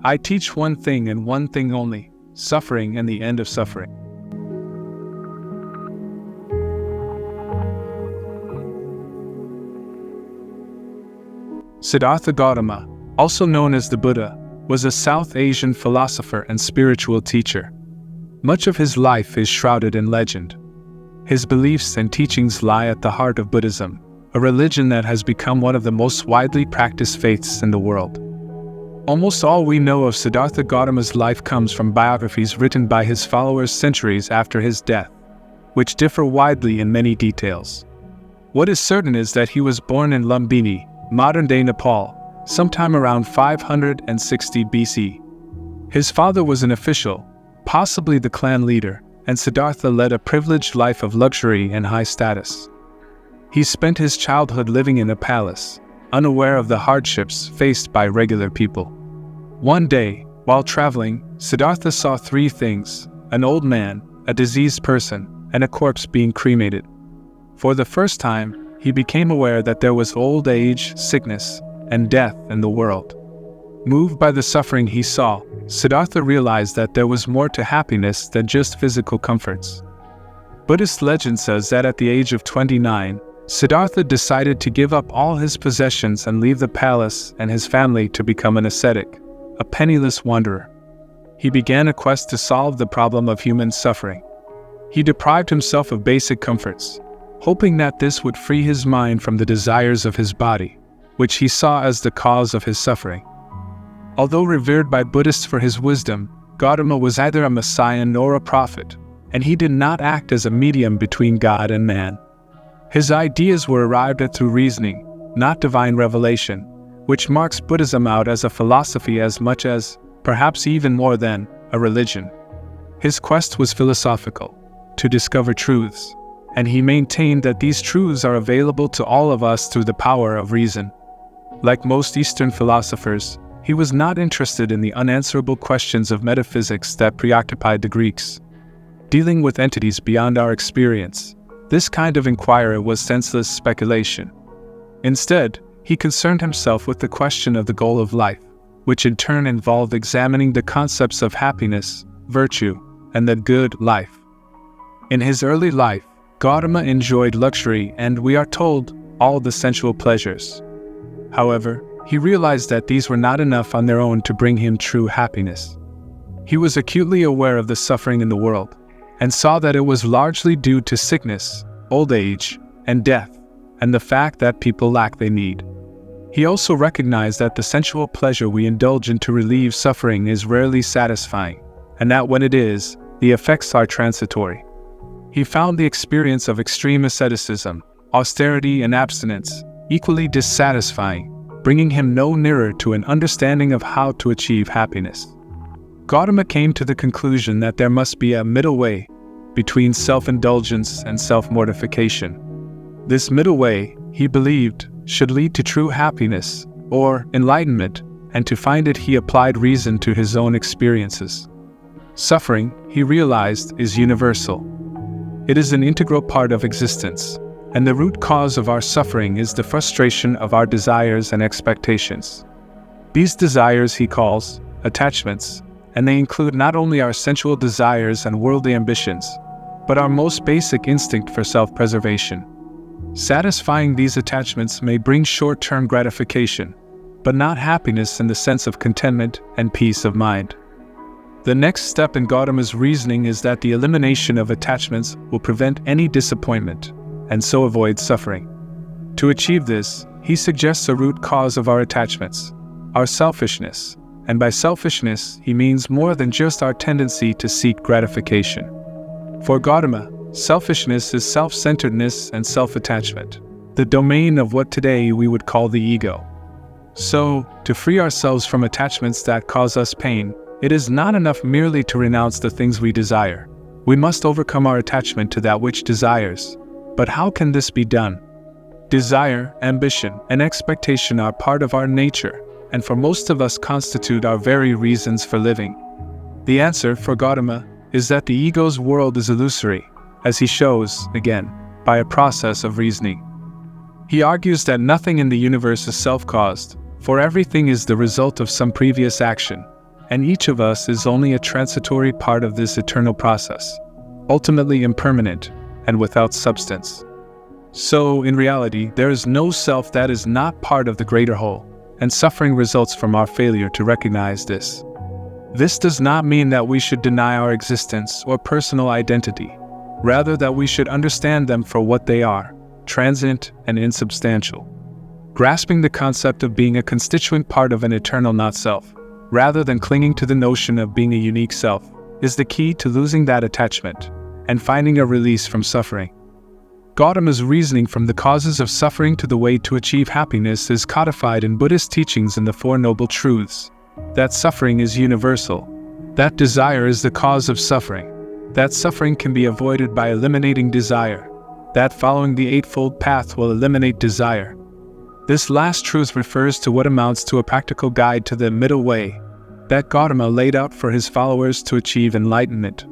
I teach one thing and one thing only, suffering and the end of suffering. Siddhartha Gautama, also known as the Buddha, was a South Asian philosopher and spiritual teacher. Much of his life is shrouded in legend. His beliefs and teachings lie at the heart of Buddhism, a religion that has become one of the most widely practiced faiths in the world. Almost all we know of Siddhartha Gautama's life comes from biographies written by his followers centuries after his death, which differ widely in many details. What is certain is that he was born in Lumbini, modern-day Nepal, sometime around 560 BC. His father was an official, possibly the clan leader, and Siddhartha led a privileged life of luxury and high status. He spent his childhood living in a palace, unaware of the hardships faced by regular people. One day, while traveling, Siddhartha saw three things: an old man, a diseased person, and a corpse being cremated. For the first time, he became aware that there was old age, sickness, and death in the world. Moved by the suffering he saw, Siddhartha realized that there was more to happiness than just physical comforts. Buddhist legend says that at the age of 29, Siddhartha decided to give up all his possessions and leave the palace and his family to become an ascetic, a penniless wanderer. He began a quest to solve the problem of human suffering. He deprived himself of basic comforts, hoping that this would free his mind from the desires of his body, which he saw as the cause of his suffering. Although revered by Buddhists for his wisdom, Gautama was neither a messiah nor a prophet, and he did not act as a medium between God and man. His ideas were arrived at through reasoning, not divine revelation, which marks Buddhism out as a philosophy as much as, perhaps even more than, a religion. His quest was philosophical, to discover truths, and he maintained that these truths are available to all of us through the power of reason. Like most Eastern philosophers, he was not interested in the unanswerable questions of metaphysics that preoccupied the Greeks. Dealing with entities beyond our experience, this kind of inquiry was senseless speculation. Instead, he concerned himself with the question of the goal of life, which in turn involved examining the concepts of happiness, virtue, and the good life. In his early life, Gautama enjoyed luxury and, we are told, all the sensual pleasures. However, he realized that these were not enough on their own to bring him true happiness. He was acutely aware of the suffering in the world, and saw that it was largely due to sickness, old age, and death, and the fact that people lack they need. He also recognized that the sensual pleasure we indulge in to relieve suffering is rarely satisfying, and that when it is, the effects are transitory. He found the experience of extreme asceticism, austerity, and abstinence equally dissatisfying, bringing him no nearer to an understanding of how to achieve happiness. Gautama came to the conclusion that there must be a middle way between self-indulgence and self-mortification. This middle way, he believed, should lead to true happiness, or enlightenment, and to find it he applied reason to his own experiences. Suffering, he realized, is universal. It is an integral part of existence, and the root cause of our suffering is the frustration of our desires and expectations. These desires he calls attachments, and they include not only our sensual desires and worldly ambitions, but our most basic instinct for self-preservation. Satisfying these attachments may bring short-term gratification, but not happiness in the sense of contentment and peace of mind. The next step in Gautama's reasoning is that the elimination of attachments will prevent any disappointment, and so avoid suffering. To achieve this, he suggests a root cause of our attachments, our selfishness, and by selfishness he means more than just our tendency to seek gratification. For Gautama, selfishness is self-centeredness and self-attachment, the domain of what today we would call the ego. So, to free ourselves from attachments that cause us pain, it is not enough merely to renounce the things we desire. We must overcome our attachment to that which desires. But how can this be done? Desire, ambition, and expectation are part of our nature, and for most of us constitute our very reasons for living. The answer, for Gautama, is that the ego's world is illusory, as he shows, again, by a process of reasoning. He argues that nothing in the universe is self-caused, for everything is the result of some previous action, and each of us is only a transitory part of this eternal process, ultimately impermanent and without substance. So, in reality, there is no self that is not part of the greater whole, and suffering results from our failure to recognize this. This does not mean that we should deny our existence or personal identity, rather that we should understand them for what they are, transient and insubstantial. Grasping the concept of being a constituent part of an eternal not-self, rather than clinging to the notion of being a unique self, is the key to losing that attachment and finding a release from suffering. Gautama's reasoning from the causes of suffering to the way to achieve happiness is codified in Buddhist teachings in the Four Noble Truths: that suffering is universal, that desire is the cause of suffering, that suffering can be avoided by eliminating desire, that following the Eightfold Path will eliminate desire. This last truth refers to what amounts to a practical guide to the middle way that Gautama laid out for his followers to achieve enlightenment.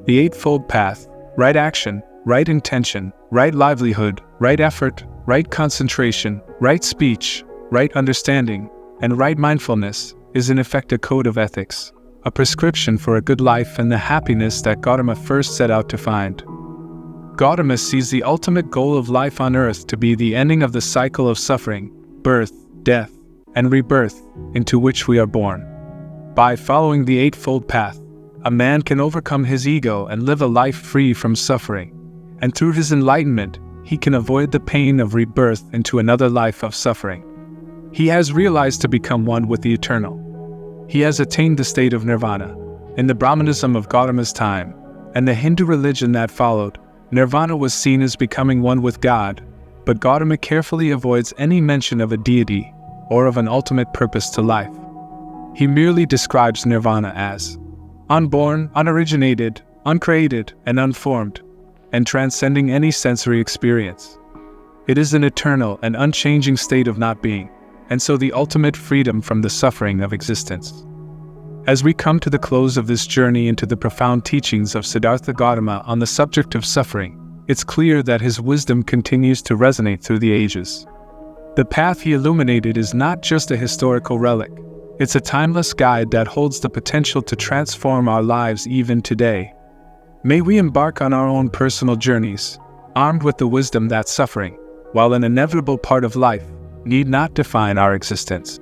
The Eightfold Path: right action, right intention, right livelihood, right effort, right concentration, right speech, right understanding, and right mindfulness, is in effect a code of ethics, a prescription for a good life and the happiness that Gautama first set out to find. Gautama sees the ultimate goal of life on earth to be the ending of the cycle of suffering, birth, death, and rebirth into which we are born. By following the Eightfold Path, a man can overcome his ego and live a life free from suffering, and through his enlightenment, he can avoid the pain of rebirth into another life of suffering. He has realized to become one with the eternal. He has attained the state of nirvana. In the Brahmanism of Gautama's time, and the Hindu religion that followed, nirvana was seen as becoming one with God, but Gautama carefully avoids any mention of a deity or of an ultimate purpose to life. He merely describes nirvana as unborn, unoriginated, uncreated, and unformed, and transcending any sensory experience. It is an eternal and unchanging state of not being, and so the ultimate freedom from the suffering of existence. As we come to the close of this journey into the profound teachings of Siddhartha Gautama on the subject of suffering, it's clear that his wisdom continues to resonate through the ages. The path he illuminated is not just a historical relic, it's a timeless guide that holds the potential to transform our lives even today. May we embark on our own personal journeys, armed with the wisdom that suffering, while an inevitable part of life, need not define our existence.